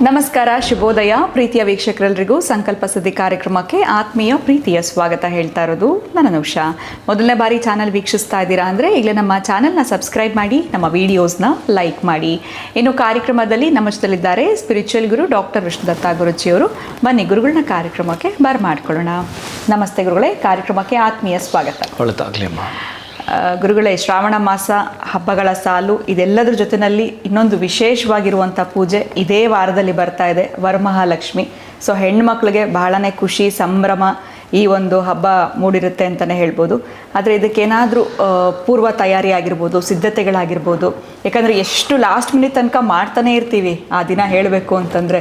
ನಮಸ್ಕಾರ, ಶುಭೋದಯ ಪ್ರೀತಿಯ ವೀಕ್ಷಕರೆಲ್ಲರಿಗೂ ಸಂಕಲ್ಪ ಸುದ್ದಿ ಕಾರ್ಯಕ್ರಮಕ್ಕೆ ಆತ್ಮೀಯ ಪ್ರೀತಿಯ ಸ್ವಾಗತ ಹೇಳ್ತಾ ಇರೋದು ನಾನು ಉಷಾ. ಮೊದಲನೇ ಬಾರಿ ಚಾನಲ್ ವೀಕ್ಷಿಸ್ತಾ ಇದ್ದೀರಾ ಅಂದರೆ ಈಗಲೇ ನಮ್ಮ ಚಾನಲ್ನ ಸಬ್ಸ್ಕ್ರೈಬ್ ಮಾಡಿ, ನಮ್ಮ ವಿಡಿಯೋಸ್ನ ಲೈಕ್ ಮಾಡಿ. ಇನ್ನು ಕಾರ್ಯಕ್ರಮದಲ್ಲಿ ನಮ್ಮ ಜೊತೆಲಿದ್ದಾರೆ ಸ್ಪಿರಿಚುವಲ್ ಗುರು ಡಾಕ್ಟರ್ ವಿಷ್ಣುದತ್ತ ಗುರುಜಿಯವರು. ಬನ್ನಿ ಗುರುಗಳನ್ನ ಕಾರ್ಯಕ್ರಮಕ್ಕೆ ಬರ್ಮಾಡ್ಕೊಳ್ಳೋಣ. ನಮಸ್ತೆ ಗುರುಗಳೇ, ಕಾರ್ಯಕ್ರಮಕ್ಕೆ ಆತ್ಮೀಯ ಸ್ವಾಗತ. ಗುರುಗಳೇ, ಶ್ರಾವಣ ಮಾಸ ಹಬ್ಬಗಳ ಸಾಲು, ಇದೆಲ್ಲದರ ಜೊತೆಯಲ್ಲಿ ಇನ್ನೊಂದು ವಿಶೇಷವಾಗಿರುವಂಥ ಪೂಜೆ ಇದೇ ವಾರದಲ್ಲಿ ಬರ್ತಾ ಇದೆ, ವರಮಹಾಲಕ್ಷ್ಮಿ. ಸೊ ಹೆಣ್ಮಕ್ಳಿಗೆ ಬಹಳನೇ ಖುಷಿ, ಸಂಭ್ರಮ ಈ ಒಂದು ಹಬ್ಬ ಮೂಡಿರುತ್ತೆ ಅಂತಲೇ ಹೇಳ್ಬೋದು. ಆದರೆ ಇದಕ್ಕೇನಾದರೂ ಪೂರ್ವ ತಯಾರಿ ಆಗಿರ್ಬೋದು, ಸಿದ್ಧತೆಗಳಾಗಿರ್ಬೋದು. ಯಾಕಂದರೆ ಎಷ್ಟು ಲಾಸ್ಟ್ ಮಿನಿಟ್ ತನಕ ಮಾಡ್ತಾನೆ ಇರ್ತೀವಿ, ಆ ದಿನ ಹೇಳಬೇಕು ಅಂತಂದರೆ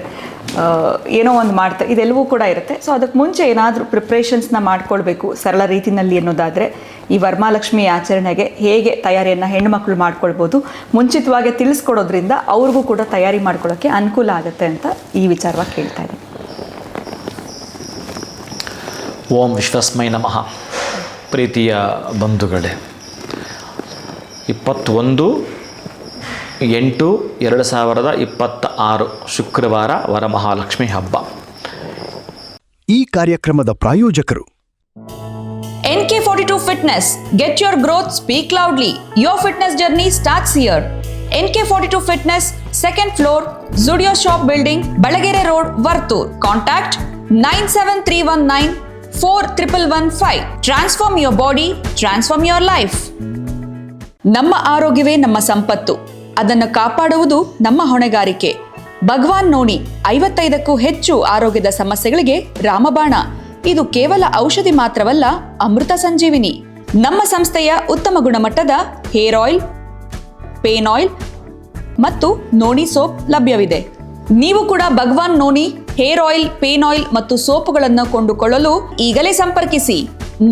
ಏನೋ ಒಂದು ಮಾಡ್ತಾ ಇದೆಲ್ಲವೂ ಕೂಡ ಇರುತ್ತೆ. ಸೊ ಅದಕ್ಕೆ ಮುಂಚೆ ಏನಾದರೂ ಪ್ರಿಪ್ರೇಷನ್ಸ್ನ ಮಾಡ್ಕೊಳ್ಬೇಕು ಸರಳ ರೀತಿಯಲ್ಲಿ ಅನ್ನೋದಾದರೆ ಈ ವರಮಹಾಲಕ್ಷ್ಮಿ ಆಚರಣೆಗೆ ಹೇಗೆ ತಯಾರಿಯನ್ನು ಹೆಣ್ಣುಮಕ್ಕಳು ಮಾಡ್ಕೊಳ್ಬೋದು, ಮುಂಚಿತವಾಗಿ ತಿಳಿಸ್ಕೊಡೋದ್ರಿಂದ ಅವ್ರಿಗೂ ಕೂಡ ತಯಾರಿ ಮಾಡ್ಕೊಳ್ಳೋಕ್ಕೆ ಅನುಕೂಲ ಆಗುತ್ತೆ ಅಂತ ಈ ವಿಚಾರವಾಗಿ ಕೇಳ್ತಾ ಇದ್ದೀನಿ. ಓಂ ವಿಶ್ವಸ್ಮೈ ನಮಃ. ಪ್ರೀತಿಯ ಬಂಧುಗಳೇ, 21/8/2026 ಶುಕ್ರವಾರ ವರಮಹಾಲಕ್ಷ್ಮಿ ಹಬ್ಬ. ಈ ಕಾರ್ಯಕ್ರಮದ ಪ್ರಾಯೋಜಕರು NK42 Fitness. Get your growth, speak loudly. Your fitness journey starts here. NK42 Fitness, 2nd floor, Zudio Shop Building, Balagere Road, Vartur. Contact 973194115. Transform your body, transform your life. ನಮ್ಮ ಆರೋಗ್ಯವೇ ನಮ್ಮ ಸಂಪತ್ತು, ಅದನ್ನು ಕಾಪಾಡುವುದು ನಮ್ಮ ಹೊಣೆಗಾರಿಕೆ. ಭಗವಾನ್ ನೋನಿ 55ಕ್ಕೂ ಹೆಚ್ಚು ಆರೋಗ್ಯದ ಸಮಸ್ಯೆಗಳಿಗೆ ರಾಮಬಾಣ. ಇದು ಕೇವಲ ಔಷಧಿ ಮಾತ್ರವಲ್ಲ, ಅಮೃತ ಸಂಜೀವಿನಿ. ನಮ್ಮ ಸಂಸ್ಥೆಯ ಉತ್ತಮ ಗುಣಮಟ್ಟದ ಹೇರ್ ಆಯಿಲ್, ಪೇನ್ ಆಯಿಲ್ ಮತ್ತು ನೋನಿ ಸೋಪ್ ಲಭ್ಯವಿದೆ. ನೀವು ಕೂಡ Bhagwan noni hair oil, pain oil ಮತ್ತು ಸೋಪುಗಳನ್ನು ಕೊಂಡುಕೊಳ್ಳಲು ಈಗಲೇ ಸಂಪರ್ಕಿಸಿ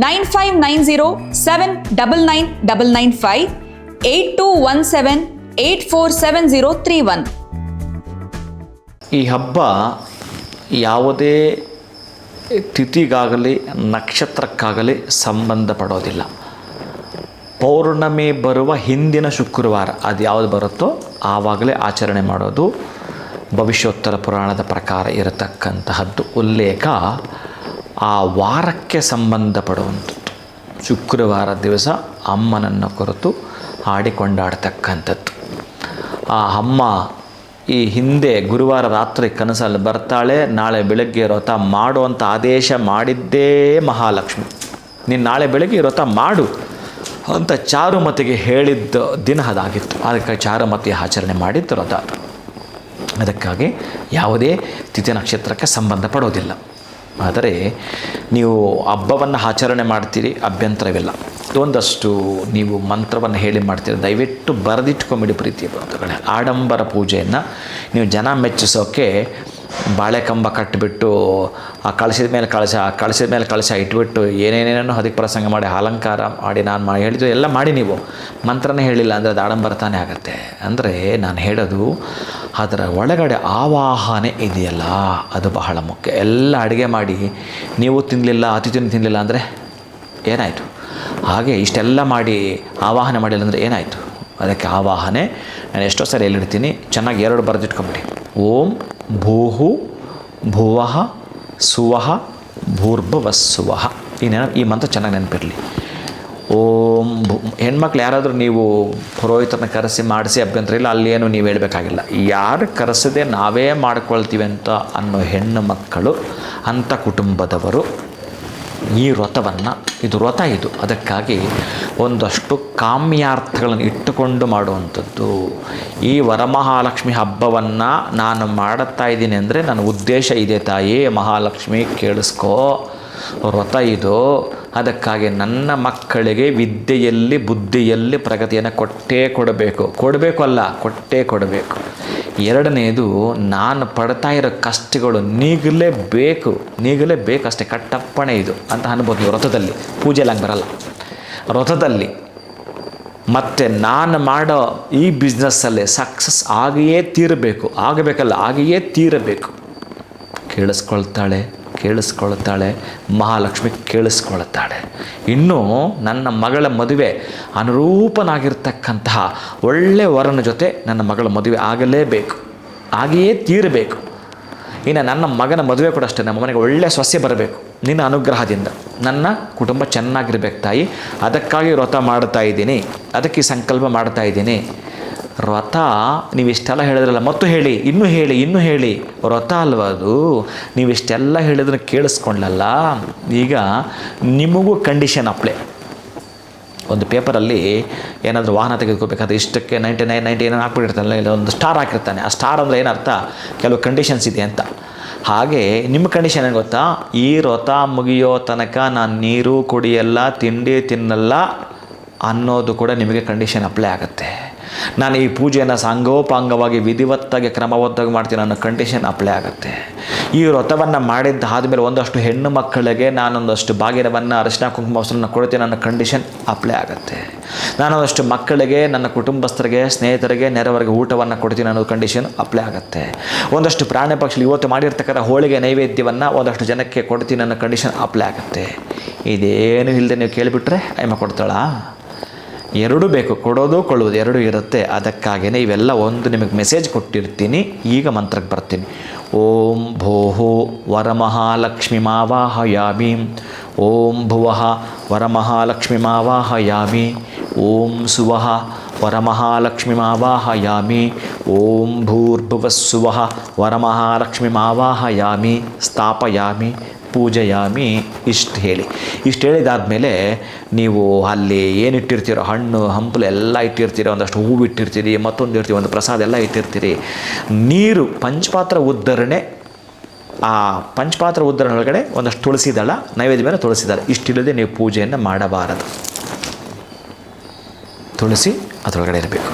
9590799995 8217847031. ಈ ಹಬ್ಬ ಯಾವುದೇ ತಿಥಿಗಾಗಲಿ ನಕ್ಷತ್ರಕ್ಕಾಗಲಿ ಸಂಬಂಧಪಡೋದಿಲ್ಲ. ಪೌರ್ಣಮಿ ಬರುವ ಹಿಂದಿನ ಶುಕ್ರವಾರ ಅದು ಯಾವುದು ಬರುತ್ತೋ ಆವಾಗಲೇ ಆಚರಣೆ ಮಾಡೋದು ಭವಿಷ್ಯೋತ್ತರ ಪುರಾಣದ ಪ್ರಕಾರ ಇರತಕ್ಕಂತಹದ್ದು. ಉಲ್ಲೇಖ ಆ ವಾರಕ್ಕೆ ಸಂಬಂಧಪಡುವಂಥದ್ದು. ಶುಕ್ರವಾರ ದಿವಸ ಅಮ್ಮನನ್ನು ಕುರಿತು ಹಾಡಿಕೊಂಡಾಡ್ತಕ್ಕಂಥದ್ದು. ಆ ಅಮ್ಮ ಈ ಹಿಂದೆ ಗುರುವಾರ ರಾತ್ರಿ ಕನಸಲ್ಲಿ ಬರ್ತಾಳೆ, ನಾಳೆ ಬೆಳಗ್ಗೆ ವ್ರತ ಮಾಡುವಂಥ ಆದೇಶ ಮಾಡಿದ್ದೇ ಮಹಾಲಕ್ಷ್ಮಿ. ನೀನು ನಾಳೆ ಬೆಳಗ್ಗೆ ವ್ರತ ಮಾಡು ಅಂತ ಚಾರುಮತಿಗೆ ಹೇಳಿದ್ದ ದಿನ ಅದಾಗಿತ್ತು. ಅದಕ್ಕೆ ಚಾರುಮತಿ ಆಚರಣೆ ಮಾಡಿದ್ದು ವ್ರತ ಅದು. ಅದಕ್ಕಾಗಿ ಯಾವುದೇ ತಿಥಿ ನಕ್ಷತ್ರಕ್ಕೆ ಸಂಬಂಧಪಡೋದಿಲ್ಲ. ಆದರೆ ನೀವು ಹಬ್ಬವನ್ನು ಆಚರಣೆ ಮಾಡ್ತೀರಿ, ಅಭ್ಯಂತರವಿಲ್ಲ. ಒಂದಷ್ಟು ನೀವು ಮಂತ್ರವನ್ನು ಹೇಳಿ ಮಾಡ್ತೀರಿ, ದಯವಿಟ್ಟು ಬರೆದಿಟ್ಕೊಂಬಿಡಿ ಪ್ರೀತಿಯ ಬಂಧುಗಳೇ. ಆಡಂಬರ ಪೂಜೆಯನ್ನು ನೀವು ಜನ ಮೆಚ್ಚಿಸೋಕ್ಕೆ ಬಾಳೆಕಂಬ ಕಟ್ಟಿಬಿಟ್ಟು ಆ ಕಳಶದ ಮೇಲೆ ಕಳಶ ಇಟ್ಬಿಟ್ಟು ಏನೇನೇನೋ ಅದಕ್ಕೆ ಪ್ರಸಂಗ ಮಾಡಿ ಅಲಂಕಾರ ಮಾಡಿ ನಾನು ಹೇಳಿದ್ದು ಎಲ್ಲ ಮಾಡಿ ನೀವು ಮಂತ್ರನೇ ಹೇಳಿಲ್ಲ ಅಂದರೆ ಅದು ಆಡಂಬರ ತಾನೇ ಆಗುತ್ತೆ. ಅಂದರೆ ನಾನು ಹೇಳೋದು ಅದರ ಒಳಗಡೆ ಆವಾಹನೆ ಇದೆಯಲ್ಲ, ಅದು ಬಹಳ ಮುಖ್ಯ. ಎಲ್ಲ ಅಡುಗೆ ಮಾಡಿ ನೀವು ತಿನ್ನಲಿಲ್ಲ, ಅತಿಥಿನ ತಿನ್ನಲಿಲ್ಲ ಅಂದರೆ ಏನಾಯಿತು? ಹಾಗೆ ಇಷ್ಟೆಲ್ಲ ಮಾಡಿ ಆವಾಹನೆ ಮಾಡಿಲ್ಲ ಅಂದರೆ ಏನಾಯಿತು? ಅದಕ್ಕೆ ಆವಾಹನೆ ನಾನು ಎಷ್ಟೋ ಸರಿ ಹೇಳಿರ್ತೀನಿ, ಚೆನ್ನಾಗಿ 2 ಬರೆದಿಟ್ಕೊಂಬಿಡಿ. ಓಂ ಭೂಹು ಭುವಃ ಸುವಃ ಭೂರ್ಭುವಸ್ಸುವಃ. ಈ ಮಂತ್ರ ಚೆನ್ನಾಗಿ ನೆನಪಿರಲಿ. ಓಂ ಹೆಣ್ಮಕ್ಳು ಯಾರಾದರೂ ನೀವು ಪುರೋಹಿತರನ್ನ ಕರೆಸಿ ಮಾಡಿಸಿ ಅಭ್ಯಂತರ ಇಲ್ಲ, ಅಲ್ಲೇನು ನೀವು ಹೇಳಬೇಕಾಗಿಲ್ಲ. ಯಾರು ಕರೆಸದೆ ನಾವೇ ಮಾಡ್ಕೊಳ್ತೀವಿ ಅಂತ ಅನ್ನೋ ಹೆಣ್ಣು ಮಕ್ಕಳು, ಅಂಥ ಕುಟುಂಬದವರು ಈ ವ್ರತವನ್ನು, ಇದು ವ್ರತ ಇದು, ಅದಕ್ಕಾಗಿ ಒಂದಷ್ಟು ಕಾಮ್ಯಾರ್ಥಗಳನ್ನು ಇಟ್ಟುಕೊಂಡು ಮಾಡುವಂಥದ್ದು. ಈ ವರಮಹಾಲಕ್ಷ್ಮಿ ಹಬ್ಬವನ್ನು ನಾನು ಮಾಡುತ್ತಾ ಇದ್ದೀನಿ ಅಂದರೆ ನನ್ನ ಉದ್ದೇಶ ಇದೆ, ತಾಯಿ ಮಹಾಲಕ್ಷ್ಮಿ ಕೇಳಿಸ್ಕೋ, ವ್ರತ ಇದು. ಅದಕ್ಕಾಗಿ ನನ್ನ ಮಕ್ಕಳಿಗೆ ವಿದ್ಯೆಯಲ್ಲಿ ಬುದ್ಧಿಯಲ್ಲಿ ಪ್ರಗತಿಯನ್ನು ಕೊಟ್ಟೇ ಕೊಡಬೇಕು. ಎರಡನೇದು, ನಾನು ಪಡ್ತಾ ಇರೋ ಕಷ್ಟಗಳು ನೀಗಲೇಬೇಕು ಅಷ್ಟೇ, ಕಟ್ಟಪ್ಪಣೆ ಇದು ಅಂತ ಅನ್ಬೋದು. ವ್ರತದಲ್ಲಿ ಪೂಜೆಯಲ್ಲಿ ಹಂಗೆ ಬರಲ್ಲ. ವ್ರತದಲ್ಲಿ ಮತ್ತು ನಾನು ಮಾಡೋ ಈ ಬಿಸ್ನೆಸ್ಸಲ್ಲೇ ಸಕ್ಸಸ್ ಆಗಿಯೇ ತೀರಬೇಕು. ಕೇಳಿಸ್ಕೊಳ್ತಾಳೆ ಮಹಾಲಕ್ಷ್ಮಿ, ಕೇಳಿಸ್ಕೊಳ್ತಾಳೆ. ಇನ್ನೂ ನನ್ನ ಮಗಳ ಮದುವೆ ಅನುರೂಪನಾಗಿರ್ತಕ್ಕಂತಹ ಒಳ್ಳೆಯ ವರನ ಜೊತೆ ನನ್ನ ಮಗಳ ಮದುವೆ ಆಗಲೇಬೇಕು, ಆಗಿಯೇ ತೀರಬೇಕು. ಇನ್ನು ನನ್ನ ಮಗನ ಮದುವೆ ಕೂಡ ಅಷ್ಟೇ, ನಮ್ಮ ಮನೆಗೆ ಒಳ್ಳೆಯ ಸೊಸೆ ಬರಬೇಕು ನಿನ್ನ ಅನುಗ್ರಹದಿಂದ, ನನ್ನ ಕುಟುಂಬ ಚೆನ್ನಾಗಿರ್ಬೇಕು ತಾಯಿ, ಅದಕ್ಕಾಗಿ ವ್ರತ ಮಾಡ್ತಾ ಇದ್ದೀನಿ, ಅದಕ್ಕೆ ಸಂಕಲ್ಪ ಮಾಡ್ತಾ ಇದ್ದೀನಿ. ವ್ರತ ನೀವಿಷ್ಟೆಲ್ಲ ಹೇಳಿದ್ರಲ್ಲ, ಮತ್ತು ಹೇಳಿ, ಇನ್ನೂ ಹೇಳಿ, ವ್ರತ ಅಲ್ವ ಅದು, ನೀವಿಷ್ಟೆಲ್ಲ ಹೇಳಿದ್ರೆ ಕೇಳಿಸ್ಕೊಳ್ಳಲ್ಲ. ಈಗ ನಿಮಗೂ ಕಂಡೀಷನ್ ಅಪ್ಲೈ. ಒಂದು ಪೇಪರಲ್ಲಿ ಏನಾದರೂ ವಾಹನ ತೆಗೆದುಕೋಬೇಕಾದ್ರೆ ಇಷ್ಟಕ್ಕೆ 99 ಏನೋ ಹಾಕ್ಬಿಟ್ಟಿರ್ತಾನಲ್ಲ, ಇಲ್ಲ ಒಂದು ಸ್ಟಾರ್ ಹಾಕಿರ್ತಾನೆ. ಆ ಸ್ಟಾರ್ ಅಂದರೆ ಏನರ್ಥ, ಕೆಲವು ಕಂಡೀಷನ್ಸ್ ಇದೆ ಅಂತ. ಹಾಗೆ ನಿಮ್ಮ ಕಂಡೀಷನ್ ಏನು ಗೊತ್ತಾ, ಈ ವ್ರತ ಮುಗಿಯೋ ತನಕ ನಾನು ನೀರು ಕುಡಿಯಲ್ಲ, ತಿಂಡಿ ತಿನ್ನಲ್ಲ ಅನ್ನೋದು ಕೂಡ ನಿಮಗೆ ಕಂಡೀಷನ್ ಅಪ್ಲೈ ಆಗುತ್ತೆ. ನಾನು ಈ ಪೂಜೆಯನ್ನು ಸಾಂಗೋಪಾಂಗವಾಗಿ ವಿಧಿವತ್ತಾಗಿ ಕ್ರಮಬದ್ಧವಾಗಿ ಮಾಡ್ತೀನಿ ಅನ್ನೋ ಕಂಡೀಷನ್ ಅಪ್ಲೈ ಆಗುತ್ತೆ. ಈ ವ್ರತವನ್ನು ಮಾಡಿದ್ದಾದಮೇಲೆ ಒಂದಷ್ಟು ಹೆಣ್ಣು ಮಕ್ಕಳಿಗೆ ನಾನೊಂದಷ್ಟು ಬಾಗಿನವನ್ನು ಅರಿಶಿನ ಕುಂಕುಮ ವಸ್ತ್ರವನ್ನು ಕೊಡ್ತೀನಿ ಅನ್ನೋ ಕಂಡೀಷನ್ ಅಪ್ಲೈ ಆಗುತ್ತೆ. ನಾನೊಂದಷ್ಟು ಮಕ್ಕಳಿಗೆ, ನನ್ನ ಕುಟುಂಬಸ್ಥರಿಗೆ, ಸ್ನೇಹಿತರಿಗೆ, ನೆರೆಯವರಿಗೆ ಊಟವನ್ನು ಕೊಡ್ತೀನಿ ಅನ್ನೋ ಕಂಡೀಷನ್ ಅಪ್ಲೈ ಆಗುತ್ತೆ. ಒಂದಷ್ಟು ಪ್ರಾಣಿ ಪಕ್ಷಿ ಇವತ್ತು ಮಾಡಿರ್ತಕ್ಕಂಥ ಹೋಳಿಗೆ ನೈವೇದ್ಯವನ್ನು ಒಂದಷ್ಟು ಜನಕ್ಕೆ ಕೊಡ್ತೀನಿ ಅನ್ನೋ ಕಂಡೀಷನ್ ಅಪ್ಲೈ ಆಗುತ್ತೆ. ಇದೇನು ಇಲ್ಲದೆ ನೀವು ಕೇಳಿಬಿಟ್ರೆ ಅಯ್ಯಮ್ಮ ಕೊಡ್ತಾಳಾ? ಎರಡೂ ಬೇಕು, ಕೊಡೋದು ಕೊಳ್ಳುವುದು ಎರಡೂ ಇರುತ್ತೆ. ಅದಕ್ಕಾಗಿಯೇ ಇವೆಲ್ಲ ಒಂದು ನಿಮಗೆ ಮೆಸೇಜ್ ಕೊಟ್ಟಿರ್ತೀನಿ. ಈಗ ಮಂತ್ರಕ್ಕೆ ಬರ್ತೀನಿ. ಓಂ ಭೋಹೋ ವರಮಹಾಲಕ್ಷ್ಮಿ ಮಾವಾಹಯಾಮಿ, ಓಂ ಭುವಃ ವರಮಹಾಲಕ್ಷ್ಮಿ ಮಾವಾಹಯಾಮಿ, ಓಂ ಸುವಃ ವರಮಹಾಲಕ್ಷ್ಮಿ ಮಾವಾಹಯಾಮಿ, ಓಂ ಭೂರ್ಭುವಸ್ಸುವಃ ವರಮಹಾಲಕ್ಷ್ಮಿ ಮಾವಾಹಯಾಮಿ, ಸ್ಥಾಪಯಾಮಿ, ಪೂಜೆಯಾಮಿ. ಇಷ್ಟು ಹೇಳಿದಾದಮೇಲೆ ನೀವು ಅಲ್ಲಿ ಏನಿಟ್ಟಿರ್ತೀರೋ, ಹಣ್ಣು ಹಂಪಲು ಎಲ್ಲ ಇಟ್ಟಿರ್ತೀರಿ, ಒಂದಷ್ಟು ಹೂವು ಇಟ್ಟಿರ್ತೀರಿ, ಮತ್ತೊಂದು ಇರ್ತೀವಿ, ಒಂದು ಪ್ರಸಾದ ಎಲ್ಲ ಇಟ್ಟಿರ್ತೀರಿ. ನೀರು ಪಂಚಪಾತ್ರ ಉದ್ಧರಣೆ, ಆ ಪಂಚಪಾತ್ರ ಉದ್ಧರಣೆ ಒಳಗಡೆ ಒಂದಷ್ಟು ತುಳಸಿ ದಳ, ನೈವೇದ್ಯ ಮೇಲೆ ತುಳಸಿ ದಳ, ಇಷ್ಟಿಲ್ಲದೆ ನೀವು ಪೂಜೆಯನ್ನು ಮಾಡಬಾರದು. ತುಳಸಿ ಅದರೊಳಗಡೆ ಇರಬೇಕು.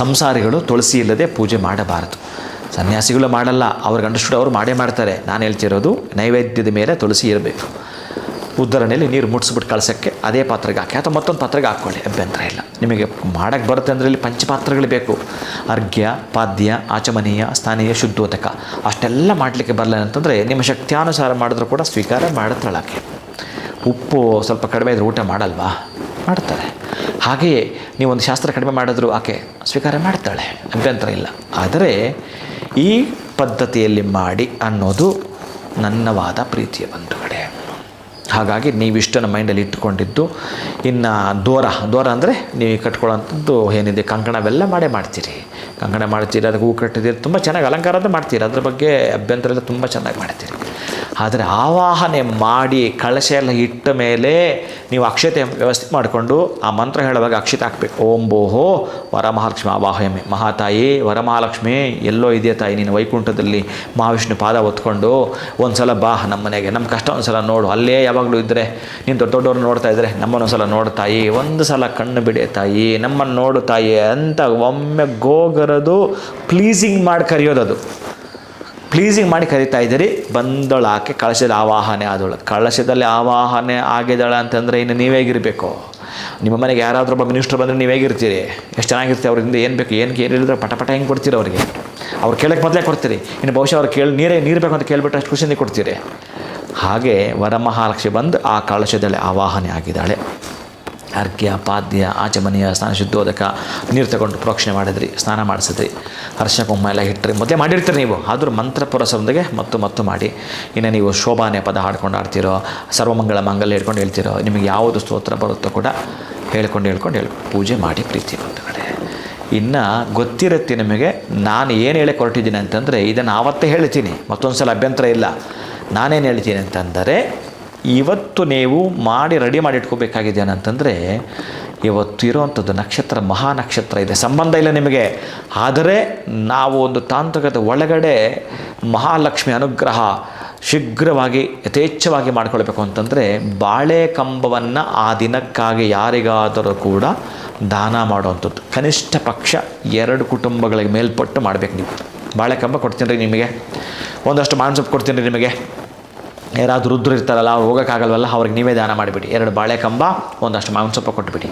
ಸಂಸಾರಿಗಳು ತುಳಸಿ ಇಲ್ಲದೆ ಪೂಜೆ ಮಾಡಬಾರದು. ಸನ್ಯಾಸಿಗಳು ಮಾಡಲ್ಲ, ಅವ್ರ ಗಂಡಸ್ರು ಅವರು ಮಾಡೇ ಮಾಡ್ತಾರೆ. ನಾನು ಹೇಳ್ತಿರೋದು ನೈವೇದ್ಯದ ಮೇಲೆ ತುಳಸಿ ಇರಬೇಕು. ಉದ್ಧರಣೆಯಲ್ಲಿ ನೀರು ಮುಟ್ಸ್ಬಿಟ್ಟು ಕಳ್ಸೋಕ್ಕೆ ಅದೇ ಪಾತ್ರೆಗೆ ಹಾಕಿ ಅಥವಾ ಮತ್ತೊಂದು ಪಾತ್ರೆಗೆ ಹಾಕ್ಕೊಳ್ಳಿ, ಅಭ್ಯಂತರ ಇಲ್ಲ. ನಿಮಗೆ ಮಾಡೋಕ್ಕೆ ಬರುತ್ತೆ ಅಂದರೆ ಇಲ್ಲಿ ಪಂಚಪಾತ್ರಗಳು ಬೇಕು. ಅರ್ಘ್ಯ, ಪಾದ್ಯ, ಆಚಮನೀಯ, ಸ್ಥಾನೀಯ, ಶುದ್ಧೋದಕ ಅಷ್ಟೆಲ್ಲ ಮಾಡಲಿಕ್ಕೆ ಬರಲ್ಲ ಅಂತಂದರೆ ನಿಮ್ಮ ಶಕ್ತಿಯಾನುಸಾರ ಮಾಡಿದ್ರೂ ಕೂಡ ಸ್ವೀಕಾರ ಮಾಡುತ್ತಾಳಾಕೆ. ಉಪ್ಪು ಸ್ವಲ್ಪ ಕಡಿಮೆ ಇದ್ದರೆ ಊಟ ಮಾಡಲ್ವಾ? ಮಾಡ್ತಾರೆ. ಹಾಗೆಯೇ ನೀವೊಂದು ಶಾಸ್ತ್ರ ಕಡಿಮೆ ಮಾಡಿದ್ರು ಆಕೆ ಸ್ವೀಕಾರ ಮಾಡ್ತಾಳೆ, ಅಭ್ಯಂತರ ಇಲ್ಲ. ಆದರೆ ಈ ಪದ್ಧತಿಯಲ್ಲಿ ಮಾಡಿ ಅನ್ನೋದು ನನ್ನ ವಾದ, ಪ್ರೀತಿಯ ಬಂಧುಗಳೇ. ಹಾಗಾಗಿ ನೀವಿಷ್ಟನ್ನು ಮೈಂಡಲ್ಲಿ ಇಟ್ಟುಕೊಂಡಿದ್ದು. ಇನ್ನು ದೋರ ಅಂದರೆ ನೀವು ಕಟ್ಕೊಳ್ಳೋಂಥದ್ದು ಏನಿದೆ, ಕಂಕಣವೆಲ್ಲ ಮಾಡ್ತೀರಿ. ಕಂಕಣ ಮಾಡ್ತೀರಿ, ಅದಕ್ಕೆ ಹೂ ಕಟ್ಟಿದ್ದೀರಿ, ತುಂಬ ಚೆನ್ನಾಗಿ ಅಲಂಕಾರ ಅಂತ ಮಾಡ್ತೀರಿ, ಅದ್ರ ಬಗ್ಗೆ ಅಭ್ಯಂತರ ಎಲ್ಲ ತುಂಬ ಚೆನ್ನಾಗಿ ಮಾಡ್ತೀರಿ. ಆದರೆ ಆವಾಹನೆ ಮಾಡಿ ಕಳಶ ಎಲ್ಲ ಇಟ್ಟ ಮೇಲೆ ನೀವು ಅಕ್ಷತೆ ವ್ಯವಸ್ಥೆ ಮಾಡಿಕೊಂಡು ಆ ಮಂತ್ರ ಹೇಳುವಾಗ ಅಕ್ಷತೆ ಹಾಕಬೇಕು. ಓಂ ಭೋಹೋ ವರಮಹಾಲಕ್ಷ್ಮಿ ಆವಾಹಯಾಮಿ. ಮಹಾತಾಯಿ ವರಮಹಾಲಕ್ಷ್ಮಿ ಎಲ್ಲೋ ಇದೆಯಾ ತಾಯಿ, ನೀನು ವೈಕುಂಠದಲ್ಲಿ ಮಹಾವಿಷ್ಣು ಪಾದ ಹೊತ್ಕೊಂಡು ಒಂದು ಸಲ ಬಾ ನಮ್ಮ ಮನೆಗೆ, ನಮ್ಮ ಕಷ್ಟ ಒಂದು ಸಲ ನೋಡು, ಅಲ್ಲೇ ಯಾವಾಗಲೂ ಇದ್ದರೆ ನೀನು ದೊಡ್ಡವ್ರು ನೋಡ್ತಾ ಇದ್ದರೆ ನಮ್ಮನ್ನೊಂದು ಸಲ ನೋಡು ತಾಯಿ, ಒಂದು ಸಲ ಕಣ್ಣು ಬಿಡೆ ತಾಯಿ, ನಮ್ಮನ್ನು ನೋಡು ತಾಯಿ ಅಂತ ಒಮ್ಮೆ ಗೋಗರದು ಪ್ಲೀಸಿಂಗ್ ಮಾಡಿ ಕರೆಯೋದದು. ಪ್ಲೀಸಿಂಗ್ ಮಾಡಿ ಕರಿತಾ ಇದ್ದೀರಿ. ಬಂದಳು ಆಕೆ, ಕಳಶದ ಆವಾಹನೆ ಆದಳು. ಕಳಶದಲ್ಲಿ ಆವಾಹನೆ ಆಗಿದ್ದಾಳ ಅಂತಂದರೆ ಇನ್ನು ನೀವೇಗಿರಬೇಕು. ನಿಮ್ಮ ಮನೆಗೆ ಯಾರಾದರೂ ಒಬ್ಬ ಮಿನಿಸ್ಟ್ರ್ ಬಂದರೆ ನೀವೇಗಿರ್ತೀರಿ, ಎಷ್ಟು ಚೆನ್ನಾಗಿರ್ತೀವಿ. ಅವ್ರಿಂದ ಏನು ಬೇಕು, ಏನು ಹೇಳಿದ್ರೆ ಪಟ ಹೆಂಗೆ ಕೊಡ್ತೀರಿ ಅವರಿಗೆ. ಅವ್ರು ಕೇಳೋಕ್ಕೆ ಮೊದಲೇ ಕೊಡ್ತೀರಿ. ಇನ್ನು ಬಹುಶಃ ಅವ್ರು ನೀರು ಬೇಕು ಅಂತ ಕೇಳಿಬಿಟ್ಟು ಅಷ್ಟು ಖುಷಿಯಿಂದ ಕೊಡ್ತೀರಿ. ಹಾಗೆ ವರಮಹಾಲಕ್ಷ್ಮಿ ಬಂದು ಆ ಕಳಶದಲ್ಲಿ ಆವಾಹನೆ ಆಗಿದ್ದಾಳೆ. ಅರ್ಘ್ಯ, ಪಾದ್ಯ, ಆಚಮನೀಯ, ಸ್ನಾನ, ಶುದ್ಧೋದಕ, ನೀರು ತಗೊಂಡು ಪ್ರೋಕ್ಷಣೆ ಮಾಡಿದ್ರಿ, ಸ್ನಾನ ಮಾಡಿಸಿದ್ರಿ, ಅರ್ಶಿನ ಕುಂಕುಮ ಎಲ್ಲ ಇಟ್ಟರೆ ಮೊದಲೇ ಮಾಡಿರ್ತೀರಿ ನೀವು. ಆದರೂ ಮಂತ್ರ ಪುರಸರೊಂದಿಗೆ ಮತ್ತು ಮಾಡಿ. ಇನ್ನು ನೀವು ಶೋಭಾನೆ ಪದ ಹಾಡ್ಕೊಂಡು ಆಡ್ತೀರೋ, ಸರ್ವಮಂಗಳ ಮಂಗಲ್ಯ ಹೇಳ್ಕೊಂಡು ಹೇಳ್ತೀರೋ, ನಿಮಗೆ ಯಾವುದು ಸ್ತೋತ್ರ ಬರುತ್ತೋ ಕೂಡ ಹೇಳ್ಕೊಂಡು ಪೂಜೆ ಮಾಡಿ ಪ್ರೀತಿ ಬಂಧುಗಳೇ. ಇನ್ನು ಗೊತ್ತಿರುತ್ತೆ ನಿಮಗೆ, ನಾನು ಏನು ಹೇಳಕ್ಕೆ ಹೊರಟಿದ್ದೀನಿ ಅಂತಂದರೆ ಇದನ್ನು ಆವತ್ತೇ ಹೇಳ್ತೀನಿ, ಮತ್ತೊಂದು ಸಲ ಅಭ್ಯಂತರ ಇಲ್ಲ. ನಾನೇನು ಹೇಳ್ತೀನಿ ಅಂತಂದರೆ, ಇವತ್ತು ನೀವು ರೆಡಿ ಮಾಡಿ ಇಟ್ಕೋಬೇಕಾಗಿದೆ ಅಂತಂದರೆ, ಇವತ್ತು ಇರೋವಂಥದ್ದು ನಕ್ಷತ್ರ ಮಹಾನಕ್ಷತ್ರ ಇದೆ, ಸಂಬಂಧ ಇಲ್ಲ ನಿಮಗೆ. ಆದರೆ ನಾವು ಒಂದು ತಾಂತ್ರಿಕತೆ ಒಳಗಡೆ ಮಹಾಲಕ್ಷ್ಮಿ ಅನುಗ್ರಹ ಶೀಘ್ರವಾಗಿ ಯಥೇಚ್ಛವಾಗಿ ಮಾಡ್ಕೊಳ್ಬೇಕು ಅಂತಂದರೆ, ಬಾಳೆ ಕಂಬವನ್ನು ಆ ದಿನಕ್ಕಾಗಿ ಯಾರಿಗಾದರೂ ಕೂಡ ದಾನ ಮಾಡುವಂಥದ್ದು. ಕನಿಷ್ಠ ಪಕ್ಷ 2 ಕುಟುಂಬಗಳಿಗೆ ಮೇಲ್ಪಟ್ಟು ಮಾಡಬೇಕು. ನೀವು ಬಾಳೆಕಂಬ ಕೊಡ್ತೀನಿ ರೀ ನಿಮಗೆ, ಒಂದಷ್ಟು ಮಾವಿನ ಸೊಪ್ಪು ಕೊಡ್ತೀನಿ ರೀ ನಿಮಗೆ. ಯಾರಾದರೂ ರುದ್ರು ಇರ್ತಾರಲ್ಲ, ಅವ್ರು ಹೋಗೋಕ್ಕಾಗಲ್ವಲ್ಲ, ಅವ್ರಿಗೆ ನೀವೇ ದಾನ ಮಾಡಿಬಿಡಿ. 2 ಬಾಳೆಕಂಬ, ಒಂದಷ್ಟು ಮಾವಿನ ಸೊಪ್ಪು ಕೊಟ್ಟುಬಿಡಿ.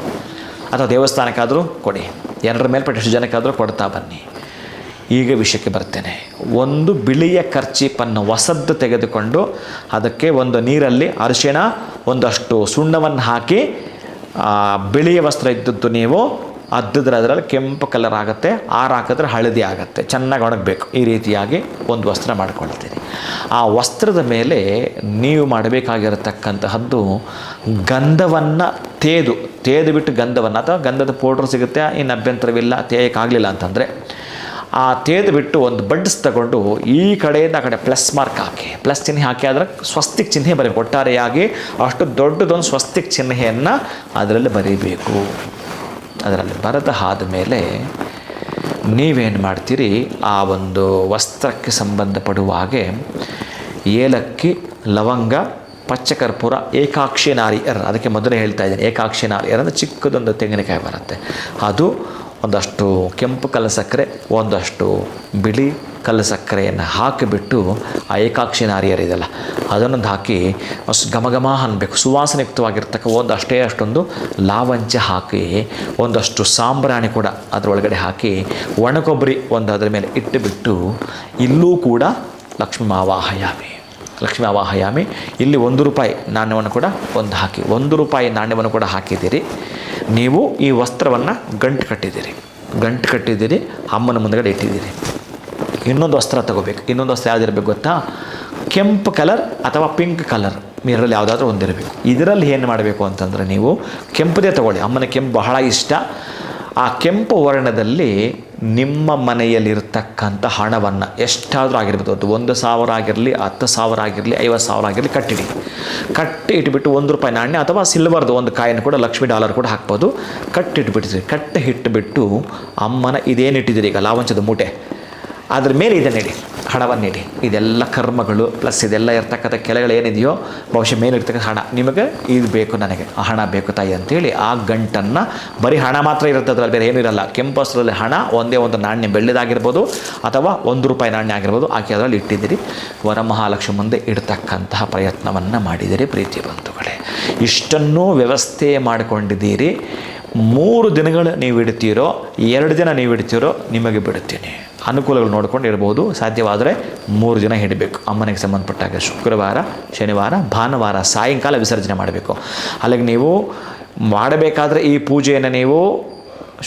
ಅಥವಾ ದೇವಸ್ಥಾನಕ್ಕಾದರೂ ಕೊಡಿ. 2 ಮೇಲ್ಪಟ್ಟು ಎಷ್ಟು ಜನಕ್ಕಾದರೂ ಕೊಡ್ತಾ ಬನ್ನಿ. ಈಗ ವಿಷಯಕ್ಕೆ ಬರ್ತೇನೆ. ಒಂದು ಬಿಳಿಯ ಕರ್ಚೀಪನ್ನು ಹೊಸದ್ದು ತೆಗೆದುಕೊಂಡು ಅದಕ್ಕೆ ಒಂದು ನೀರಲ್ಲಿ ಅರಿಶಿಣ, ಒಂದಷ್ಟು ಸುಣ್ಣವನ್ನು ಹಾಕಿ, ಬಿಳಿಯ ವಸ್ತ್ರ ಇದ್ದದ್ದು ನೀವು ಅದ್ದಿದ್ರೆ ಅದರಲ್ಲಿ ಕೆಂಪು ಕಲರ್ ಆಗುತ್ತೆ, ಹಾಕಿದ್ರೆ ಹಳದಿ ಆಗುತ್ತೆ, ಚೆನ್ನಾಗಿ ಒಣಗಬೇಕು. ಈ ರೀತಿಯಾಗಿ ಒಂದು ವಸ್ತ್ರ ಮಾಡ್ಕೊಳ್ತೀರಿ. ಆ ವಸ್ತ್ರದ ಮೇಲೆ ನೀವು ಮಾಡಬೇಕಾಗಿರತಕ್ಕಂತಹದ್ದು ಗಂಧವನ್ನು ತೇದು ಬಿಟ್ಟು ಗಂಧವನ್ನು, ಅಥವಾ ಗಂಧದ ಪೌಡ್ರ್ ಸಿಗುತ್ತೆ, ಇನ್ನು ಅಭ್ಯಂತರವಿಲ್ಲ, ತೇಯಕ್ಕಾಗಲಿಲ್ಲ ಅಂತಂದರೆ ಆ ತೇದು ಬಿಟ್ಟು ಒಂದು ಬಡ್ಸ್ ತಗೊಂಡು ಈ ಕಡೆಯಿಂದ ಆ ಕಡೆ ಪ್ಲಸ್ ಮಾರ್ಕ್ ಹಾಕಿ, ಪ್ಲಸ್ ಚಿಹ್ನೆ ಹಾಕಿ ಅದರ ಸ್ವಸ್ತಿಕ್ ಚಿಹ್ನೆ ಬರೀಬೇಕು. ಒಟ್ಟಾರೆಯಾಗಿ ಅಷ್ಟು ದೊಡ್ಡದೊಂದು ಸ್ವಸ್ತಿಕ್ ಚಿಹ್ನೆಯನ್ನು ಅದರಲ್ಲಿ ಬರೀಬೇಕು. ಅದರಲ್ಲಿ ಬರೆದ ಆದಮೇಲೆ ನೀವೇನು ಮಾಡ್ತೀರಿ, ಆ ಒಂದು ವಸ್ತ್ರಕ್ಕೆ ಸಂಬಂಧಪಡುವ ಹಾಗೆ ಏಲಕ್ಕಿ, ಲವಂಗ, ಪಚ್ಚಕರ್ಪೂರ, ಏಕಾಕ್ಷಿ ನಾರಿಯರ್, ಅದಕ್ಕೆ ಮೊದಲೇ ಹೇಳ್ತಾ ಇದ್ದೀನಿ, ಏಕಾಕ್ಷಿ ನಾರಿಯರ್ ಅಂದರೆ ಚಿಕ್ಕದೊಂದು ತೆಂಗಿನಕಾಯಿ ಬರುತ್ತೆ, ಅದು ಒಂದಷ್ಟು ಕೆಂಪು ಕಲ್ಲು ಸಕ್ಕರೆ, ಒಂದಷ್ಟು ಬಿಳಿ ಕಲ್ಲು ಸಕ್ಕರೆಯನ್ನು ಹಾಕಿಬಿಟ್ಟು ಆ ಏಕಾಕ್ಷಿ ನಾರಿಯರ್ ಇದೆಯಲ್ಲ ಅದನ್ನೊಂದು ಹಾಕಿ ಅಷ್ಟು ಘಮ ಅನ್ನಬೇಕು, ಸುವಾಸನೆಯುಕ್ತವಾಗಿರ್ತಕ್ಕ ಅಷ್ಟೊಂದು ಲಾವಂಚ ಹಾಕಿ, ಒಂದಷ್ಟು ಸಾಂಬ್ರಾಣಿ ಕೂಡ ಅದರೊಳಗಡೆ ಹಾಕಿ, ಒಣಕೊಬ್ಬರಿ ಒಂದು ಅದರ ಮೇಲೆ ಇಟ್ಟುಬಿಟ್ಟು ಇಲ್ಲೂ ಕೂಡ ಲಕ್ಷ್ಮೀ ಆವಾಹಯಾಮಿ ಇಲ್ಲಿ ₹1 ನಾಣ್ಯವನ್ನು ಕೂಡ ಒಂದು ಹಾಕಿ, ₹1 ನಾಣ್ಯವನ್ನು ಕೂಡ ಹಾಕಿದ್ದೀರಿ. ನೀವು ಈ ವಸ್ತ್ರವನ್ನು ಗಂಟು ಕಟ್ಟಿದ್ದೀರಿ, ಅಮ್ಮನ ಮುಂದಗಡೆ ಇಟ್ಟಿದ್ದೀರಿ. ಇನ್ನೊಂದು ವಸ್ತ್ರ ತಗೋಬೇಕು. ಇನ್ನೊಂದು ವಸ್ತ್ರ ಯಾವುದಿರಬೇಕು ಗೊತ್ತಾ? ಕೆಂಪು ಕಲರ್ ಅಥವಾ ಪಿಂಕ್ ಕಲರ್ ಇದರಲ್ಲಿ ಯಾವುದಾದ್ರೂ ಒಂದಿರಬೇಕು. ಇದರಲ್ಲಿ ಏನು ಮಾಡಬೇಕು ಅಂತಂದರೆ, ನೀವು ಕೆಂಪುದೇ ತಗೊಳ್ಳಿ, ಅಮ್ಮನ ಕೆಂಪು ಬಹಳ ಇಷ್ಟ. ಆ ಕೆಂಪು ವರ್ಣದಲ್ಲಿ ನಿಮ್ಮ ಮನೆಯಲ್ಲಿರ್ತಕ್ಕಂಥ ಹಣವನ್ನು ಎಷ್ಟಾದರೂ ಆಗಿರ್ಬೋದು, ಅದು 1,000 ಆಗಿರಲಿ, 10,000 ಆಗಿರಲಿ, 50,000 ಆಗಿರಲಿ, ಕಟ್ಟಿ ಇಟ್ಬಿಟ್ಟು ₹1 ನಾಣ್ಯ ಅಥವಾ ಸಿಲ್ವರ್ದು ಒಂದು ಕಾಯಿನ್ ಕೂಡ, ಲಕ್ಷ್ಮಿ ಡಾಲರ್ ಕೂಡ ಹಾಕ್ಬೋದು, ಇಟ್ಟುಬಿಟ್ಟು ಅಮ್ಮನ ಇದೇನಿಟ್ಟಿದ್ದೀರಿ ಈಗ ಲಾವಂಚದ ಮೂಟೆ, ಅದ್ರ ಮೇಲೆ ಇದನ್ನಿಡಿ, ಹಣವನ್ನಿಡಿ. ಇದೆಲ್ಲ ಕರ್ಮಗಳು ಪ್ಲಸ್ ಇದೆಲ್ಲ ಇರ್ತಕ್ಕಂಥ ಕೆಳಗಡೆ ಏನಿದೆಯೋ ಬಹುಶಃ ಮೇಲಿರ್ತಕ್ಕಂಥ ಹಣ, ನಿಮಗೆ ಇದು ಬೇಕು, ನನಗೆ ಆ ಹಣ ಬೇಕು ತಾಯಿ ಅಂತೇಳಿ ಆ ಗಂಟನ್ನು, ಬರೀ ಹಣ ಮಾತ್ರ ಇರುತ್ತೆ, ಅದರಲ್ಲಿ ಬೇರೆ ಏನೂ ಇರಲ್ಲ. ಕೆಂಪು ವಸ್ತ್ರದಲ್ಲಿ ಹಣ, ಒಂದೇ ಒಂದು ನಾಣ್ಯ ಬೆಳ್ಳಿದಾಗಿರ್ಬೋದು ಅಥವಾ ₹1 ನಾಣ್ಯ ಆಗಿರ್ಬೋದು, ಹಾಕಿ ಅದರಲ್ಲಿ ಇಟ್ಟಿದ್ದೀರಿ. ವರಮಹಾಲಕ್ಷ್ಮಿ ಮುಂದೆ ಇಡ್ತಕ್ಕಂತಹ ಪ್ರಯತ್ನವನ್ನು ಮಾಡಿದ್ದೀರಿ ಪ್ರೀತಿ ಬಂಧುಗಳೇ. ಇಷ್ಟನ್ನೂ ವ್ಯವಸ್ಥೆ ಮಾಡಿಕೊಂಡಿದ್ದೀರಿ. 3 ದಿನಗಳು ನೀವು ಇಡ್ತೀರೋ, 2 ದಿನ ನೀವು ಇಡ್ತೀರೋ ನಿಮಗೆ ಬಿಡುತ್ತೀನಿ. ಅನುಕೂಲಗಳು ನೋಡ್ಕೊಂಡು ಇರ್ಬೋದು. ಸಾಧ್ಯವಾದರೆ 3 ದಿನ ಹಿಡಬೇಕು. ಅಮ್ಮನಿಗೆ ಸಂಬಂಧಪಟ್ಟಾಗ ಶುಕ್ರವಾರ, ಶನಿವಾರ, ಭಾನುವಾರ ಸಾಯಂಕಾಲ ವಿಸರ್ಜನೆ ಮಾಡಬೇಕು. ಅಲ್ಲಿಗೆ ನೀವು ಮಾಡಬೇಕಾದ್ರೆ ಈ ಪೂಜೆಯನ್ನು ನೀವು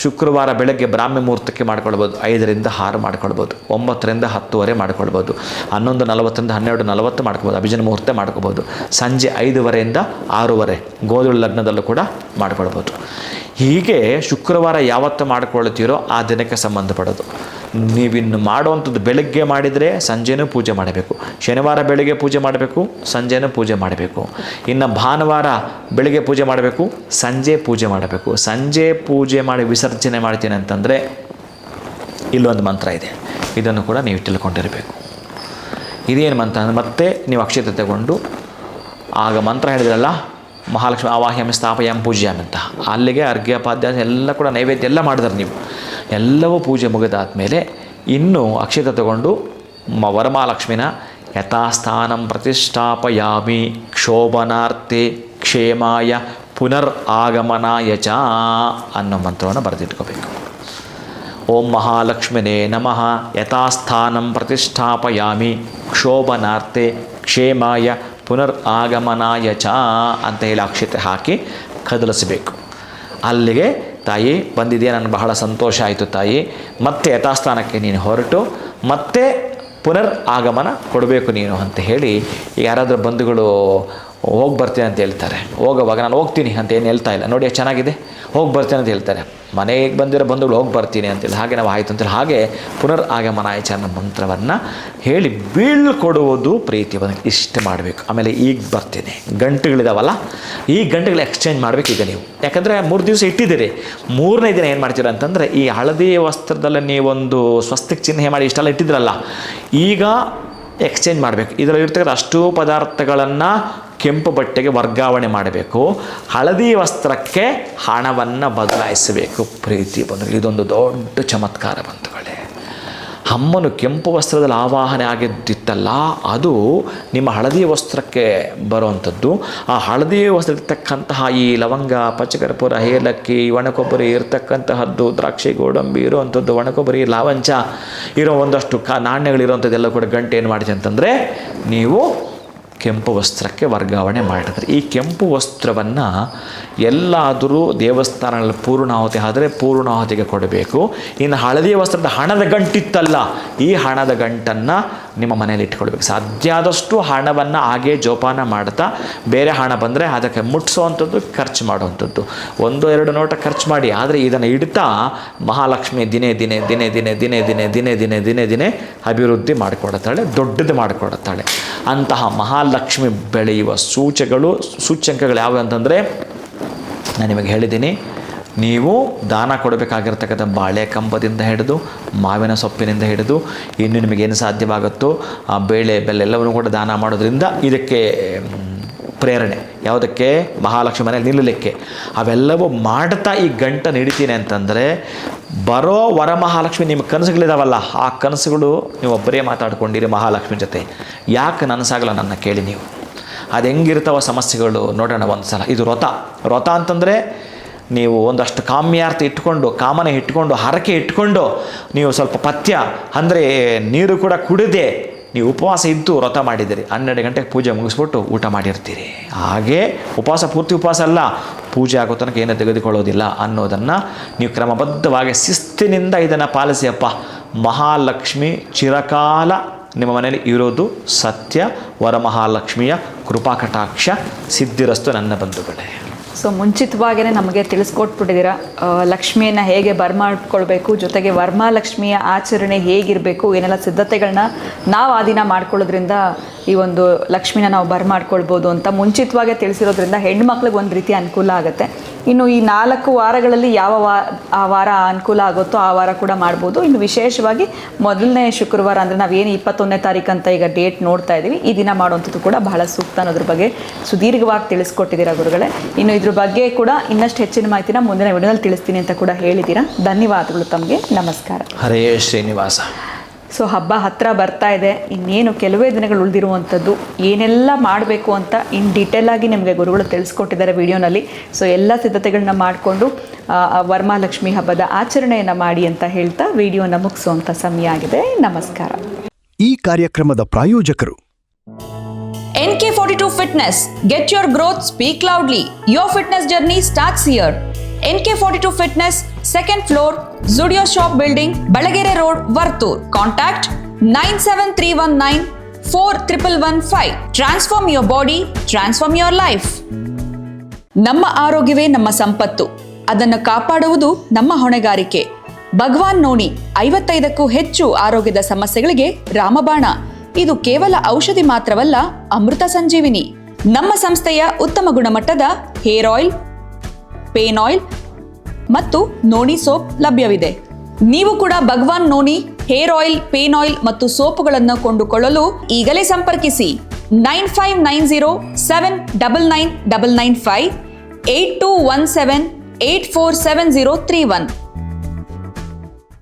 ಶುಕ್ರವಾರ ಬೆಳಗ್ಗೆ ಬ್ರಾಹ್ಮಿ ಮುಹೂರ್ತಕ್ಕೆ ಮಾಡ್ಕೊಳ್ಬೋದು, 5 ರಿಂದ 6 ಮಾಡ್ಕೊಳ್ಬೋದು, 9 ರಿಂದ 10 ಮಾಡ್ಕೊಳ್ಬೋದು, 11:40 ರಿಂದ 12:40 ಮಾಡ್ಕೊಬೋದು, ಅಭಿಜನ ಮುಹೂರ್ತ ಮಾಡ್ಕೊಬೋದು, ಸಂಜೆ 5:15 6:30 ಗೋಧುಳಿ ಲಗ್ನದಲ್ಲೂ ಕೂಡ ಮಾಡ್ಕೊಳ್ಬೋದು. ಹೀಗೆ ಶುಕ್ರವಾರ ಯಾವತ್ತು ಮಾಡ್ಕೊಳ್ತೀರೋ ಆ ದಿನಕ್ಕೆ ಸಂಬಂಧಪಡೋದು. ನೀವಿನ್ನು ಮಾಡುವಂಥದ್ದು ಬೆಳಗ್ಗೆ ಮಾಡಿದರೆ ಸಂಜೆನೂ ಪೂಜೆ ಮಾಡಬೇಕು, ಶನಿವಾರ ಬೆಳಗ್ಗೆ ಪೂಜೆ ಮಾಡಬೇಕು, ಸಂಜೆನೂ ಪೂಜೆ ಮಾಡಬೇಕು, ಇನ್ನು ಭಾನುವಾರ ಬೆಳಗ್ಗೆ ಪೂಜೆ ಮಾಡಬೇಕು, ಸಂಜೆ ಪೂಜೆ ಮಾಡಬೇಕು. ಸಂಜೆ ಪೂಜೆ ಮಾಡಿ ವಿಸರ್ಜನೆ ಮಾಡ್ತೀನಿ ಅಂತಂದರೆ ಇಲ್ಲೊಂದು ಮಂತ್ರ ಇದೆ, ಇದನ್ನು ಕೂಡ ನೀವು ತಿಳ್ಕೊಂಡಿರಬೇಕು. ಇದೇನು ಮಂತ್ರ ಅಂದರೆ, ಮತ್ತೆ ನೀವು ಅಕ್ಷತೆ ತಗೊಂಡು ಆಗ ಮಂತ್ರ ಹೇಳಿದ್ರಲ್ಲ, ಮಹಾಲಕ್ಷ್ಮಿ ಆವಾಹ್ಯಾಮಿ ಸ್ಥಾಪಯಾಮಿ ಪೂಜ್ಯಾಮಿ ಅಂತ, ಅಲ್ಲಿಗೆ ಅರ್ಘ್ಯಪಾದ್ಯ ಎಲ್ಲ ಕೂಡ ನೈವೇದ್ಯ ಎಲ್ಲ ಮಾಡಿದ್ರೆ ನೀವು ಎಲ್ಲವೂ ಪೂಜೆ ಮುಗಿದಾದ್ಮೇಲೆ ಇನ್ನು ಅಕ್ಷತೆ ತಗೊಂಡು ವರಮಹಾಲಕ್ಷ್ಮಿನ ಯಥಾಸ್ಥಾನಂ ಪ್ರತಿಷ್ಠಾಪಯಾಮಿ ಕ್ಷೋಭನಾರ್ಥೆ ಕ್ಷೇಮಾಯ ಪುನರ್ ಆಗಮನಾಯ ಚ ಅನ್ನೋ ಮಂತ್ರವನ್ನು ಬರೆದಿಟ್ಕೋಬೇಕು. ಓಂ ಮಹಾಲಕ್ಷ್ಮಿನೇ ನಮಃ ಯಥಾಸ್ಥಾನಂ ಪ್ರತಿಷ್ಠಾಪಯಾಮಿ ಕ್ಷೋಭನಾರ್ಥೆ ಕ್ಷೇಮಾಯ ಪುನರ್ ಆಗಮನಾಯ ಚ ಅಂತ ಹೇಳಿ ಅಕ್ಷತೆ ಹಾಕಿ ಕದಲಿಸಬೇಕು. ಅಲ್ಲಿಗೆ ತಾಯಿ ಬಂದಿದೆಯಾ, ನನಗೆ ಬಹಳ ಸಂತೋಷ ಆಯಿತು ತಾಯಿ, ಮತ್ತೆ ಯಥಾಸ್ಥಾನಕ್ಕೆ ನೀನು ಹೊರಟು ಮತ್ತೆ ಪುನರ್ ಆಗಮನ ಕೊಡಬೇಕು ನೀನು ಅಂತ ಹೇಳಿ. ಯಾರಾದರೂ ಬಂಧುಗಳು ಹೋಗಿ ಬರ್ತೀನಿ ಅಂತ ಹೇಳ್ತಾರೆ, ಹೋಗೋವಾಗ ನಾನು ಹೋಗ್ತೀನಿ ಅಂತ ಏನು ಹೇಳ್ತಾ ಇಲ್ಲ, ನೋಡಿ ಚೆನ್ನಾಗಿದೆ, ಹೋಗಿ ಬರ್ತೀನಿ ಅಂತ ಹೇಳ್ತಾರೆ. ಮನೆಗೆ ಬಂದಿರೋ ಬಂಧುಗಳು ಹೋಗಿ ಬರ್ತೀನಿ ಅಂತೇಳಿ, ಹಾಗೆ ನಾವು ಆಯಿತು ಅಂತೇಳಿ ಹಾಗೆ ಪುನರ್ ಆಗಮನಾಯ ಅನ್ನೋ ಮಂತ್ರವನ್ನು ಹೇಳಿ ಬೀಳ್ಕೊಡುವುದು ಪ್ರೀತಿ ಬಂದು ಇಷ್ಟು ಮಾಡಬೇಕು. ಆಮೇಲೆ ಈಗ ಬರ್ತೀನಿ, ಗಂಟುಗಳಿದಾವಲ್ಲ, ಈ ಗಂಟುಗಳು ಎಕ್ಸ್ಚೇಂಜ್ ಮಾಡಬೇಕು ಈಗ ನೀವು. ಯಾಕಂದರೆ 3 ದಿವಸ ಇಟ್ಟಿದ್ದೀರಿ, 3ನೇ ದಿನ ಏನು ಮಾಡ್ತೀರ ಅಂತಂದರೆ, ಈ ಹಳದಿ ವಸ್ತ್ರದಲ್ಲಿ ನೀವೊಂದು ಸ್ವಸ್ತಿಕ್ ಚಿಹ್ನೆ ಮಾಡಿ ಇಷ್ಟೆಲ್ಲ ಇಟ್ಟಿದ್ರಲ್ಲ, ಈಗ ಎಕ್ಸ್ಚೇಂಜ್ ಮಾಡಬೇಕು. ಇದರಲ್ಲಿ ಇರ್ತಕ್ಕಂಥ ಅಷ್ಟೂ ಪದಾರ್ಥಗಳನ್ನು ಕೆಂಪು ಬಟ್ಟೆಗೆ ವರ್ಗಾವಣೆ ಮಾಡಬೇಕು, ಹಳದಿ ವಸ್ತ್ರಕ್ಕೆ ಹಣವನ್ನು ಬದಲಾಯಿಸಬೇಕು ಪ್ರೀತಿ ಬಂಧುಗಳು. ಇದೊಂದು ದೊಡ್ಡ ಚಮತ್ಕಾರ ಬಂಧುಗಳೇ. ಅಮ್ಮನು ಕೆಂಪು ವಸ್ತ್ರದಲ್ಲಿ ಆವಾಹನೆ ಆಗಿದ್ದಿತ್ತಲ್ಲ, ಅದು ನಿಮ್ಮ ಹಳದಿ ವಸ್ತ್ರಕ್ಕೆ ಬರುವಂಥದ್ದು. ಆ ಹಳದಿ ವಸ್ತ್ರದಲ್ಲಿರ್ತಕ್ಕಂತಹ ಈ ಲವಂಗ, ಪಚ್ಚಕರ್ಪೂರ, ಏಲಕ್ಕಿ, ಒಣಕೊಬ್ಬರಿ ಇರತಕ್ಕಂತಹದ್ದು, ದ್ರಾಕ್ಷಿ, ಗೋಡಂಬಿ ಇರುವಂಥದ್ದು, ಒಣಕೊಬ್ಬರಿ, ಲಾವಂಚ ಇರೋ ಒಂದಷ್ಟು ನಾಣ್ಯಗಳಿರುವಂಥದ್ದೆಲ್ಲ ಕೂಡ ಗಂಟೆ ಏನು ಮಾಡಿದೆ ಅಂತಂದರೆ, ನೀವು ಕೆಂಪು ವಸ್ತ್ರಕ್ಕೆ ವರ್ಗಾವಣೆ ಮಾಡಿರ್ತಾರೆ. ಈ ಕೆಂಪು ವಸ್ತ್ರವನ್ನು ಎಲ್ಲಾದರೂ ದೇವಸ್ಥಾನಗಳಲ್ಲಿ ಪೂರ್ಣಾಹುತಿ ಆದರೆ ಪೂರ್ಣಾಹುತಿಗೆ ಕೊಡಬೇಕು. ಇನ್ನು ಹಳದಿ ವಸ್ತ್ರದ ಹಣದ ಗಂಟಿತ್ತಲ್ಲ, ಈ ಹಣದ ಗಂಟನ್ನು ನಿಮ್ಮ ಮನೇಲಿ ಇಟ್ಕೊಳ್ಬೇಕು. ಸಾಧ್ಯ ಆದಷ್ಟು ಹಣವನ್ನು ಹಾಗೇ ಜೋಪಾನ ಮಾಡ್ತಾ, ಬೇರೆ ಹಣ ಬಂದರೆ ಅದಕ್ಕೆ ಮುಟ್ಸೋವಂಥದ್ದು, ಖರ್ಚು ಮಾಡುವಂಥದ್ದು. 1-2 ನೋಟ ಖರ್ಚು ಮಾಡಿ, ಆದರೆ ಇದನ್ನು ಇಡ್ತಾ ಮಹಾಲಕ್ಷ್ಮಿ ದಿನೇ ದಿನೇ ದಿನೇ ದಿನೇ ದಿನೇ ದಿನೇ ದಿನೇ ದಿನೇ ದಿನೇ ದಿನೇ ಅಭಿವೃದ್ಧಿ ಮಾಡಿಕೊಡುತ್ತಾಳೆ, ದೊಡ್ಡದು ಮಾಡಿಕೊಡುತ್ತಾಳೆ. ಅಂತಹ ಮಹಾಲಕ್ಷ್ಮಿ ಬೆಳೆಯುವ ಸೂಚ್ಯಂಕಗಳು ಯಾವುವು ಅಂತಂದರೆ, ನಾನು ನಿಮಗೆ ಹೇಳಿದ್ದೀನಿ, ನೀವು ದಾನ ಕೊಡಬೇಕಾಗಿರ್ತಕ್ಕಂಥ ಬಾಳೆ ಕಂಬದಿಂದ ಹಿಡಿದು, ಮಾವಿನ ಸೊಪ್ಪಿನಿಂದ ಹಿಡಿದು, ಇನ್ನು ನಿಮಗೇನು ಸಾಧ್ಯವಾಗುತ್ತೋ ಆ ಬೇಳೆ ಬೆಲ್ಲ ಎಲ್ಲವನ್ನೂ ಕೂಡ ದಾನ ಮಾಡೋದ್ರಿಂದ ಇದಕ್ಕೆ ಪ್ರೇರಣೆ. ಯಾವುದಕ್ಕೆ? ಮಹಾಲಕ್ಷ್ಮಿ ಮನೆಯಲ್ಲಿ ನಿಲ್ಲಲಿಕ್ಕೆ. ಅವೆಲ್ಲವೂ ಮಾಡ್ತಾ ಈ ಗಂಟನ್ನು ಹಿಡಿತೀನಿ ಅಂತಂದರೆ, ಬರೋ ವರಮಹಾಲಕ್ಷ್ಮಿ ನಿಮ್ಮ ಕನಸುಗಳಿದಾವಲ್ಲ, ಆ ಕನಸುಗಳು ನೀವು ಒಬ್ಬರೇ ಮಾತಾಡ್ಕೊಂಡಿರಿ ಮಹಾಲಕ್ಷ್ಮಿ ಜೊತೆ. ಯಾಕೆ ನನಸಾಗಲ್ಲ ನನ್ನ ಕೇಳಿ ನೀವು. ಅದು ಹೆಂಗಿರ್ತಾವ ಸಮಸ್ಯೆಗಳು ನೋಡೋಣ ಒಂದು ಸಲ. ಇದು ವ್ರತ ಅಂತಂದರೆ ನೀವು ಒಂದಷ್ಟು ಕಾಮ್ಯಾರ್ಥ ಇಟ್ಕೊಂಡು, ಕಾಮನೆ ಇಟ್ಕೊಂಡು, ಹರಕೆ ಇಟ್ಕೊಂಡು, ನೀವು ಸ್ವಲ್ಪ ಪಥ್ಯ ಅಂದರೆ ನೀರು ಕೂಡ ಕುಡಿದೆ ನೀವು ಉಪವಾಸ ಇದ್ದು ವ್ರತ ಮಾಡಿದ್ದೀರಿ, 12 ಗಂಟೆಗೆ ಪೂಜೆ ಮುಗಿಸ್ಬಿಟ್ಟು ಊಟ ಮಾಡಿರ್ತೀರಿ. ಹಾಗೇ ಪೂರ್ತಿ ಉಪವಾಸ ಅಲ್ಲ, ಪೂಜೆ ಆಗೋ ತನಕ ಏನೂ ತೆಗೆದುಕೊಳ್ಳೋದಿಲ್ಲ ಅನ್ನೋದನ್ನು ನೀವು ಕ್ರಮಬದ್ಧವಾಗಿ ಶಿಸ್ತಿನಿಂದ ಇದನ್ನು ಪಾಲಿಸಿಯಪ್ಪ. ಮಹಾಲಕ್ಷ್ಮಿ ಚಿರಕಾಲ ನಿಮ್ಮ ಮನೆಯಲ್ಲಿ ಇರೋದು ಸತ್ಯ. ವರಮಹಾಲಕ್ಷ್ಮಿಯ ಕೃಪಾಕಟಾಕ್ಷ ಸಿದ್ಧಿರಸ್ತು ನನ್ನ ಬಂಧುಗಳೇ. ಸೊ ಮುಂಚಿತವಾಗಿಯೇ ನಮಗೆ ತಿಳಿಸ್ಕೊಟ್ಬಿಟ್ಟಿದ್ದೀರಾ ಲಕ್ಷ್ಮಿಯನ್ನು ಹೇಗೆ ಬರ್ಮಾಡ್ಕೊಳ್ಬೇಕು, ಜೊತೆಗೆ ವರಮಹಾಲಕ್ಷ್ಮಿಯ ಆಚರಣೆ ಹೇಗಿರಬೇಕು, ಏನೆಲ್ಲ ಸಿದ್ಧತೆಗಳನ್ನ ನಾವು ಆ ದಿನ ಮಾಡ್ಕೊಳ್ಳೋದ್ರಿಂದ ಈ ಒಂದು ಲಕ್ಷ್ಮಿನ ನಾವು ಬರ್ಮಾಡ್ಕೊಳ್ಬೋದು ಅಂತ ಮುಂಚಿತವಾಗೇ ತಿಳಿಸಿರೋದ್ರಿಂದ ಹೆಣ್ಮಕ್ಳಿಗೆ ಒಂದು ರೀತಿ ಅನುಕೂಲ ಆಗುತ್ತೆ. ಇನ್ನು ಈ 4 ವಾರಗಳಲ್ಲಿ ಯಾವ ಆ ವಾರ ಅನುಕೂಲ ಆಗುತ್ತೋ ಆ ವಾರ ಕೂಡ ಮಾಡ್ಬೋದು. ಇನ್ನು ವಿಶೇಷವಾಗಿ ಮೊದಲನೇ ಶುಕ್ರವಾರ ಅಂದರೆ ನಾವೇನು 21ನೇ ತಾರೀಕು ಅಂತ ಈಗ ಡೇಟ್ ನೋಡ್ತಾ ಇದ್ದೀವಿ, ಈ ದಿನ ಮಾಡುವಂಥದ್ದು ಕೂಡ ಬಹಳ ಸೂಕ್ತ ಅನ್ನೋದ್ರ ಬಗ್ಗೆ ಸುದೀರ್ಘವಾಗಿ ತಿಳಿಸ್ಕೊಟ್ಟಿದ್ದೀರಾ ಗುರುಗಳೇ. ಇನ್ನು ಇದ್ರ ಬಗ್ಗೆ ಕೂಡ ಇನ್ನಷ್ಟು ಹೆಚ್ಚಿನ ಮಾಹಿತಿನ ಮುಂದಿನ ವಿಡಿಯೋದಲ್ಲಿ ತಿಳಿಸ್ತೀನಿ ಅಂತ ಕೂಡ ಹೇಳಿದ್ದೀರಾ. ಧನ್ಯವಾದಗಳು ತಮಗೆ. ನಮಸ್ಕಾರ. ಹರೇ ಶ್ರೀನಿವಾಸ. ಸೊ ಹಬ್ಬ ಹತ್ತಿರ ಬರ್ತಾ ಇದೆ, ಇನ್ನೇನು ಕೆಲವೇ ದಿನಗಳು ಉಳಿದಿರುವಂಥದ್ದು, ಏನೆಲ್ಲ ಮಾಡಬೇಕು ಅಂತ ಇನ್ ಡೀಟೇಲ್ ಆಗಿ ನಿಮಗೆ ಗುರುಗಳು ತಿಳಿಸ್ಕೊಟ್ಟಿದ್ದಾರೆ ವಿಡಿಯೋನಲ್ಲಿ. ಸೊ ಎಲ್ಲ ಸಿದ್ಧತೆಗಳನ್ನ ಮಾಡಿಕೊಂಡು ವರಮಹಾಲಕ್ಷ್ಮಿ ಹಬ್ಬದ ಆಚರಣೆಯನ್ನು ಮಾಡಿ ಅಂತ ಹೇಳ್ತಾ ವಿಡಿಯೋನ ಮುಗಿಸುವಂಥ ಸಮಯ ಆಗಿದೆ. ನಮಸ್ಕಾರ. ಈ ಕಾರ್ಯಕ್ರಮದ ಪ್ರಾಯೋಜಕರು NK42 Fitness. Get your growth, speak loudly. Your fitness journey starts here. NK42 Fitness, 2nd floor, Zudio Shop Building, Balagere Road, Vartur. Contact 97319 4115. Transform your body, transform your life. ನಮ್ಮ ಆರೋಗ್ಯವೇ ನಮ್ಮ ಸಂಪತ್ತು, ಅದನ್ನು ಕಾಪಾಡುವುದು ನಮ್ಮ ಹೊಣೆಗಾರಿಕೆ. ಭಗವಾನ್ ನೋಣಿ 55ಕ್ಕೂ ಹೆಚ್ಚು ಆರೋಗ್ಯದ ಸಮಸ್ಯೆಗಳಿಗೆ ರಾಮಬಾಣ. ಇದು ಕೇವಲ ಔಷಧಿ ಮಾತ್ರವಲ್ಲ, ಅಮೃತ ಸಂಜೀವಿನಿ. ನಮ್ಮ ಸಂಸ್ಥೆಯ ಉತ್ತಮ ಗುಣಮಟ್ಟದ ಹೇರ್ ಆಯಿಲ್, ಪೇನ್ ಆಯಿಲ್ ಮತ್ತು ನೋಣಿ ಸೋಪ್ ಲಭ್ಯವಿದೆ. ನೀವು ಕೂಡ ಭಗವಾನ್ ನೋಣಿ ಹೇರ್ ಆಯಿಲ್, ಪೇನ್ ಆಯಿಲ್ ಮತ್ತು ಸೋಪುಗಳನ್ನು ಕೊಂಡುಕೊಳ್ಳಲು ಈಗಲೇ ಸಂಪರ್ಕಿಸಿ 9590799995 8217847031.